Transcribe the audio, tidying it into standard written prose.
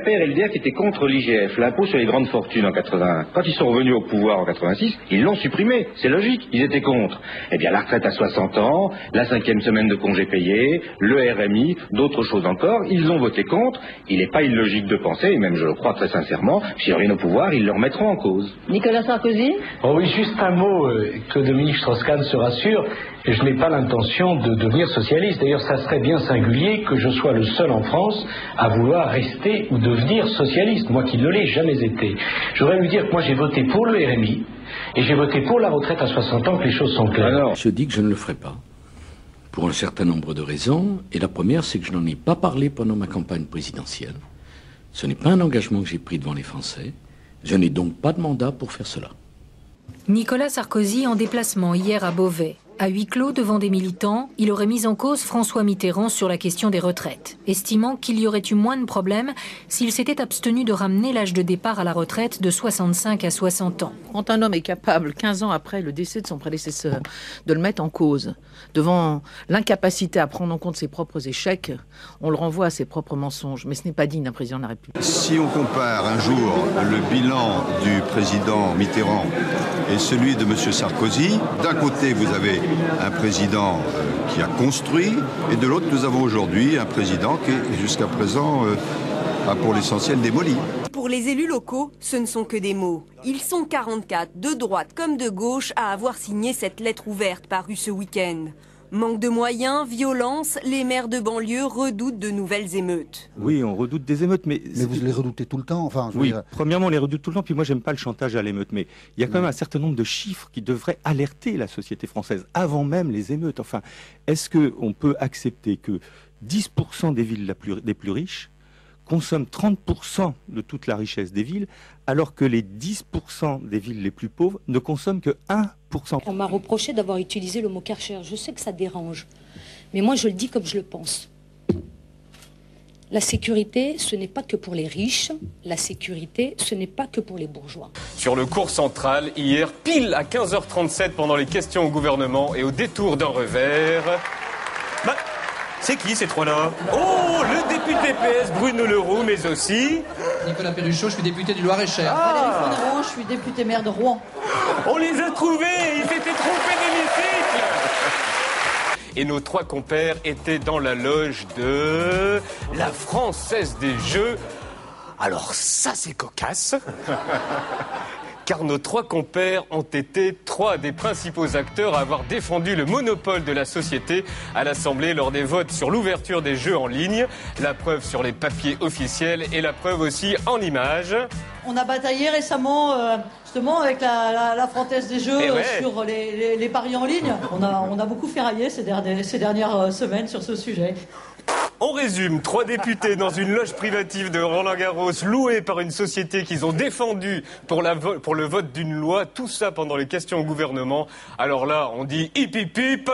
RPR et l'UDF étaient contre l'IGF, l'impôt sur les grandes fortunes en 81. Quand ils sont revenus au pouvoir en 86, ils l'ont supprimé. C'est logique, ils étaient contre. Eh bien, la retraite à 60 ans, la 5e semaine de congé payé, le RMI, d'autres choses encore, ils ont voté contre. Il n'est pas illogique de penser, et même je le crois très sincèrement, s'ils reviennent au pouvoir, ils le remettront en cause. Nicolas Sarkozy? Oh oui, juste un mot, que Dominique Strauss-Kahn se rassure, je n'ai pas l'intention de devenir socialiste. D'ailleurs, ça serait bien singulier que je sois le seul en France à vouloir rester ou devenir socialiste, moi qui ne l'ai jamais été. Je voudrais lui dire que moi j'ai voté pour le RMI, et j'ai voté pour la retraite à 60 ans, que les choses sont claires. Alors, je dis que je ne le ferai pas, pour un certain nombre de raisons, et la première, c'est que je n'en ai pas parlé pendant ma campagne présidentielle. Ce n'est pas un engagement que j'ai pris devant les Français, je n'ai donc pas de mandat pour faire cela. Nicolas Sarkozy en déplacement hier à Beauvais. À huis clos devant des militants, il aurait mis en cause François Mitterrand sur la question des retraites, estimant qu'il y aurait eu moins de problèmes s'il s'était abstenu de ramener l'âge de départ à la retraite de 65 à 60 ans. Quand un homme est capable, 15 ans après le décès de son prédécesseur, de le mettre en cause, devant l'incapacité à prendre en compte ses propres échecs, on le renvoie à ses propres mensonges. Mais ce n'est pas digne d'un président de la République. Si on compare un jour le bilan du président Mitterrand et celui de M. Sarkozy, d'un côté vous avez un président qui a construit, et de l'autre nous avons aujourd'hui un président qui est jusqu'à présent a pour l'essentiel démoli. Pour les élus locaux, ce ne sont que des mots. Ils sont 44, de droite comme de gauche, à avoir signé cette lettre ouverte parue ce week-end. Manque de moyens, violence, les maires de banlieue redoutent de nouvelles émeutes. Oui, on redoute des émeutes, mais vous les redoutez tout le temps, enfin. Oui, premièrement, on les redoute tout le temps, puis moi, j'aime pas le chantage à l'émeute, mais il y a quand même un certain nombre de chiffres qui devraient alerter la société française avant même les émeutes. Enfin, est-ce qu'on peut accepter que 10% des villes les plus riches consomment 30% de toute la richesse des villes, alors que les 10% des villes les plus pauvres ne consomment que 1%. On m'a reproché d'avoir utilisé le mot Karcher. Je sais que ça dérange, mais moi je le dis comme je le pense. La sécurité, ce n'est pas que pour les riches. La sécurité, ce n'est pas que pour les bourgeois. Sur le cours central, hier, pile à 15h37 pendant les questions au gouvernement et au détour d'un revers... c'est qui ces trois-là? Oh, le député PS Bruno Leroux, mais aussi... Nicolas Perruchot, je suis député du Loir-et-Cher. Valérie Fourneron, je suis député maire de Rouen. On les a trouvés, ils s'étaient trompés d'hémicycle. Et nos trois compères étaient dans la loge de la Française des Jeux. Alors ça, c'est cocasse. Car nos trois compères ont été trois des principaux acteurs à avoir défendu le monopole de la société à l'Assemblée lors des votes sur l'ouverture des jeux en ligne. La preuve sur les papiers officiels et la preuve aussi en images. On a bataillé récemment justement avec la Française des Jeux sur les paris en ligne. On a beaucoup ferraillé ces dernières semaines sur ce sujet. On résume, 3 députés dans une loge privative de Roland-Garros, louée par une société qu'ils ont défendue pour le vote d'une loi, tout ça pendant les questions au gouvernement. Alors là, on dit hip hip hip.